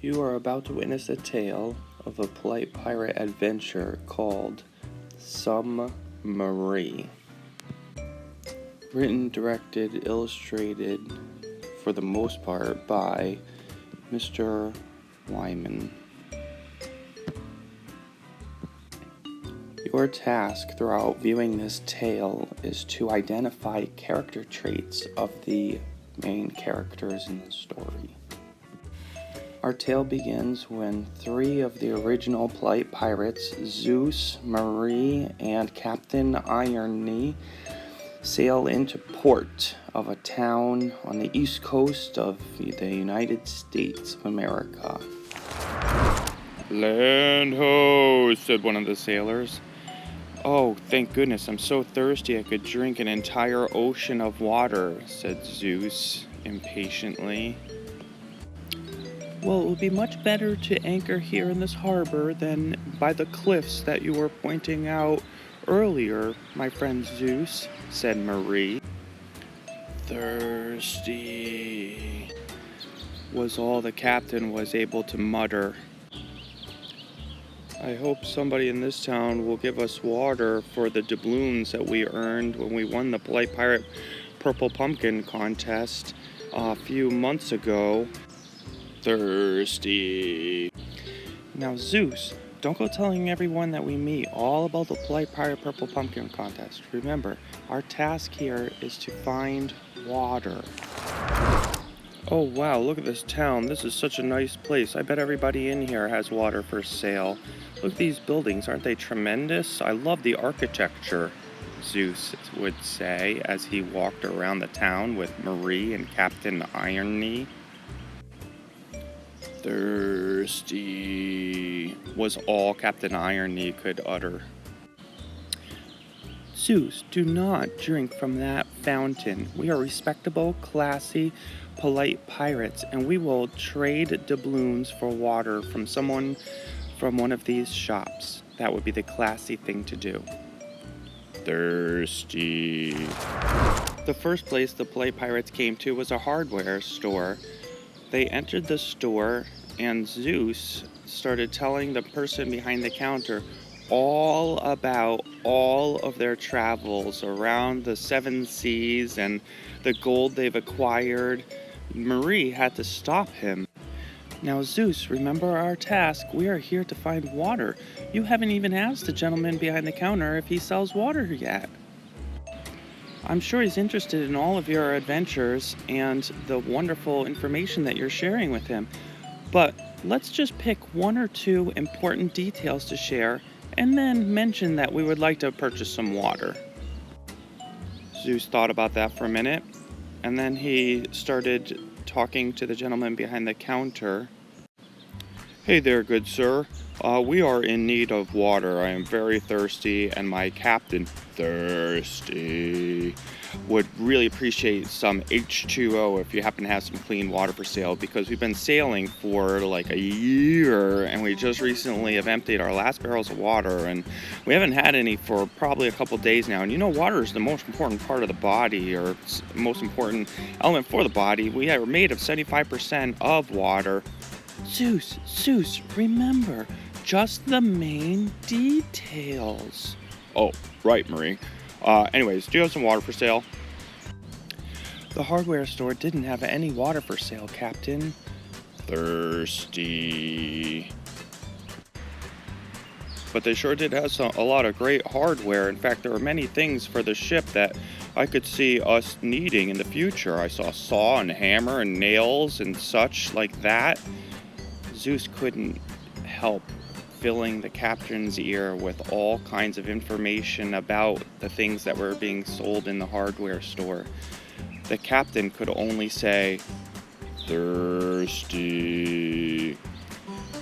You are about to witness a tale of a polite pirate adventure called Submarine. Written, directed, illustrated, for the most part, by Mr. Wyman. Your task throughout viewing this tale is to identify character traits of the main characters in the story. Our tale begins when three of the original polite pirates, Zeus, Marie, and Captain Irony, sail into port of a town on the east coast of the United States of America. "Land ho," said one of the sailors. "Oh, thank goodness, I'm so thirsty I could drink an entire ocean of water," said Zeus impatiently. "Well, it would be much better to anchor here in this harbor than by the cliffs that you were pointing out earlier, my friend Zeus," said Marie. "Thirsty," was all the captain was able to mutter. "I hope somebody in this town will give us water for the doubloons that we earned when we won the Polite Pirate Purple Pumpkin contest a few months ago." Thirsty. "Now, Zeus, don't go telling everyone that we meet all about the Polite Pirate Purple Pumpkin contest. Remember, our task here is to find water." "Oh wow, look at this town. This is such a nice place. I bet everybody in here has water for sale. Look at these buildings. Aren't they tremendous? I love the architecture," Zeus would say as he walked around the town with Marie and Captain Irony. "Thirsty," was all Captain Irony could utter. "Zeus, do not drink from that fountain. We are respectable, classy, polite pirates, and we will trade doubloons for water from someone from one of these shops. That would be the classy thing to do." Thirsty. The first place the polite pirates came to was a hardware store. They entered the store, and Zeus started telling the person behind the counter all about all of their travels around the seven seas and the gold they've acquired. Marie had to stop him. "Now, Zeus, remember our task. We are here to find water. You haven't even asked the gentleman behind the counter if he sells water yet. I'm sure he's interested in all of your adventures and the wonderful information that you're sharing with him. But let's just pick one or two important details to share and then mention that we would like to purchase some water." Zeus thought about that for a minute, and then he started talking to the gentleman behind the counter. "Hey there, good sir. We are in need of water. I am very thirsty, and my captain, thirsty, would really appreciate some H2O if you happen to have some clean water for sale, because we've been sailing for like a year, and we just recently have emptied our last barrels of water, and we haven't had any for probably a couple days now. And you know, water is the most important part of the body, or most important element for the body. We are made of 75% of water." Zeus, remember, just the main details." "Oh, right, Marie. Anyways, do you have some water for sale?" "The hardware store didn't have any water for sale, Captain." Thirsty. "But they sure did have a lot of great hardware. In fact, there were many things for the ship that I could see us needing in the future. I saw a saw and hammer and nails and such like that." Zeus couldn't help filling the captain's ear with all kinds of information about the things that were being sold in the hardware store. The captain could only say, "Thirsty."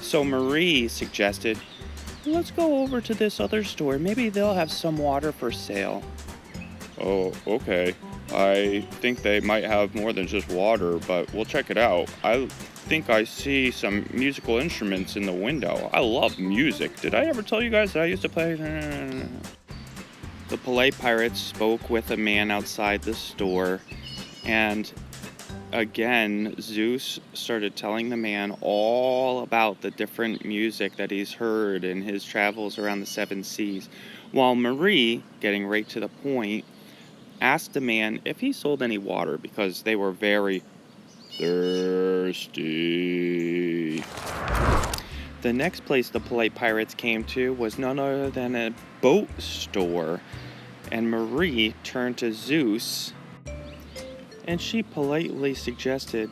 So Marie suggested, "Let's go over to this other store. Maybe they'll have some water for sale." "Oh, okay. I think they might have more than just water, but we'll check it out. I think I see some musical instruments in the window. I love music. Did I ever tell you guys that I used to play?" The polite pirates spoke with a man outside the store, and Again, Zeus started telling the man all about the different music that he's heard in his travels around the seven seas, while Marie, getting right to the point, asked the man if he sold any water because they were very thirsty. The next place the polite pirates came to was none other than a boat store, and Marie turned to Zeus and she politely suggested,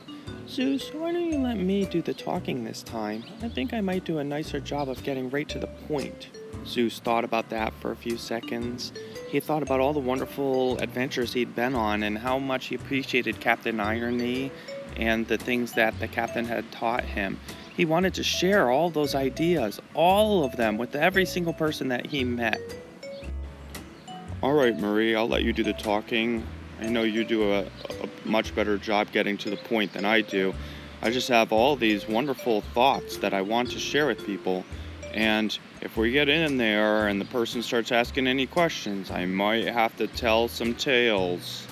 "Zeus, why don't you let me do the talking this time? I think I might do a nicer job of getting right to the point." Zeus thought about that for a few seconds. He thought about all the wonderful adventures he'd been on and how much he appreciated Captain Irony and the things that the captain had taught him. He wanted to share all those ideas, all of them, with every single person that he met. "All right, Marie, I'll let you do the talking. I know you do a much better job getting to the point than I do. I just have all these wonderful thoughts that I want to share with people. And if we get in there and the person starts asking any questions, I might have to tell some tales."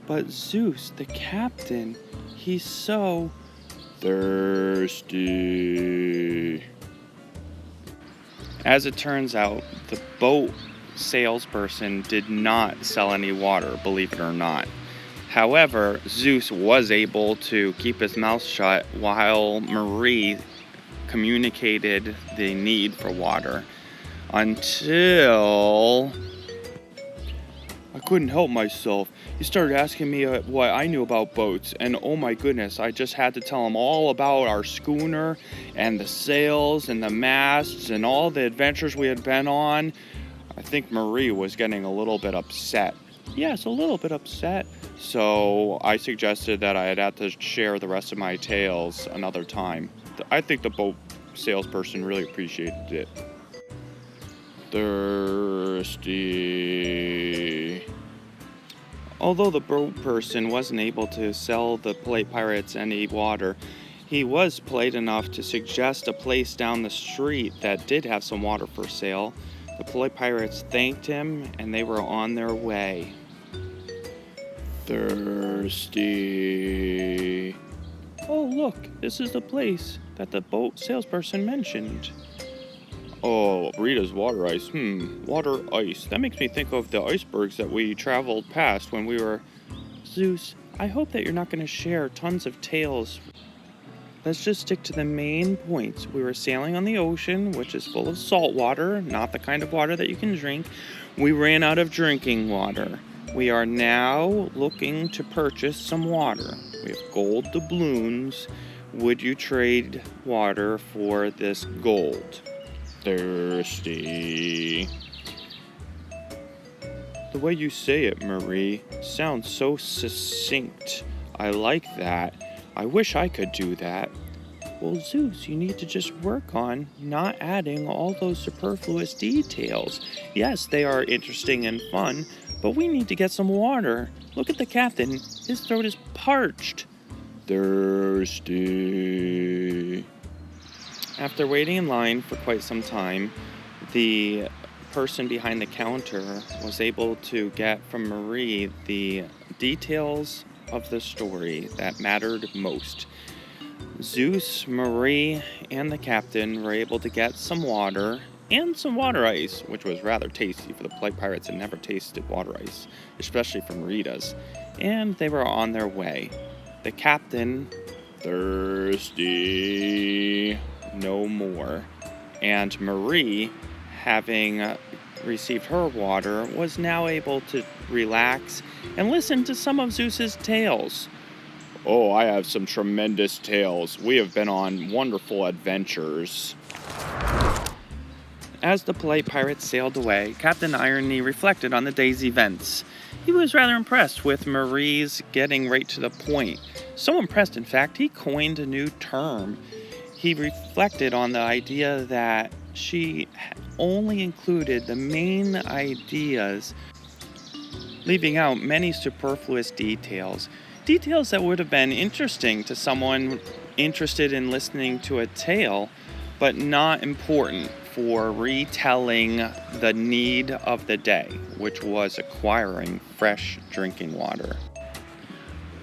"But Zeus, the captain, he's so thirsty." As it turns out, the boat salesperson did not sell any water, believe it or not. However, Zeus was able to keep his mouth shut while Marie communicated the need for water until I couldn't help myself. He started asking me what I knew about boats, and oh my goodness, I just had to tell him all about our schooner and the sails and the masts and all the adventures we had been on. I think Marie was getting a little bit upset. Yes, a little bit upset. So I suggested that I'd have to share the rest of my tales another time. I think the boat salesperson really appreciated it. Thirsty. Although the boat person wasn't able to sell the polite pirates any water, he was polite enough to suggest a place down the street that did have some water for sale. The polite pirates thanked him, and they were on their way. Thirsty. "Oh, look, this is the place that the boat salesperson mentioned." "Oh, Rita's water ice. Water ice. That makes me think of the icebergs that we traveled past when we were..." "Zeus, I hope that you're not going to share tons of tales. Let's just stick to the main points. We were sailing on the ocean, which is full of salt water, not the kind of water that you can drink. We ran out of drinking water. We are now looking to purchase some water. We have gold doubloons. Would you trade water for this gold?" Thirsty. The way you say it, Marie, sounds so succinct. I like that. I wish I could do that. Well, Zeus, you need to just work on not adding all those superfluous details. Yes, they are interesting and fun, but we need to get some water. Look at the captain. His throat is parched. Thirsty. After waiting in line for quite some time, the person behind the counter was able to get from Marie the details of the story that mattered most. Zeus, Marie, and the captain were able to get some water and some water ice, which was rather tasty, for the polite pirates had never tasted water ice, especially from Rita's, and they were on their way. The captain, thirsty no more, and Marie, having received her water, was now able to relax and listen to some of Zeus's tales. "Oh, I have some tremendous tales. We have been on wonderful adventures." As the polite pirates sailed away, Captain Irony reflected on the day's events. He was rather impressed with Marie's getting right to the point. So impressed, in fact, he coined a new term. He reflected on the idea that she only included the main ideas, leaving out many superfluous details. Details that would have been interesting to someone interested in listening to a tale, but not important for retelling the need of the day, which was acquiring fresh drinking water.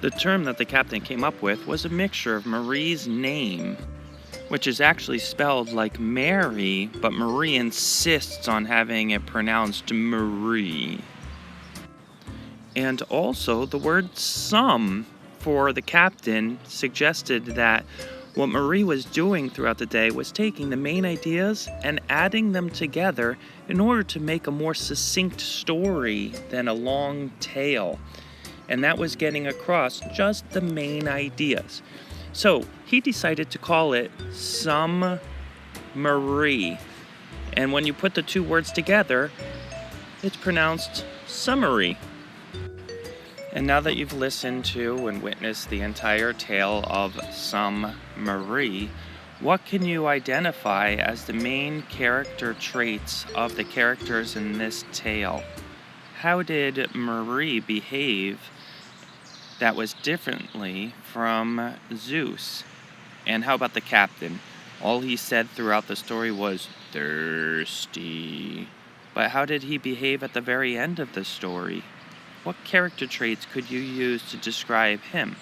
The term that the captain came up with was a mixture of Marie's name, which is actually spelled like Mary, but Marie insists on having it pronounced Marie. And also, the word sum for the captain suggested that what Marie was doing throughout the day was taking the main ideas and adding them together in order to make a more succinct story than a long tale. And that was getting across just the main ideas. So he decided to call it Sum Marie. And when you put the two words together, it's pronounced summary. And now that you've listened to and witnessed the entire tale of Sum Marie, what can you identify as the main character traits of the characters in this tale? How did Marie behave that was differently from Zeus? And how about the captain? All he said throughout the story was thirsty. But how did he behave at the very end of the story? What character traits could you use to describe him?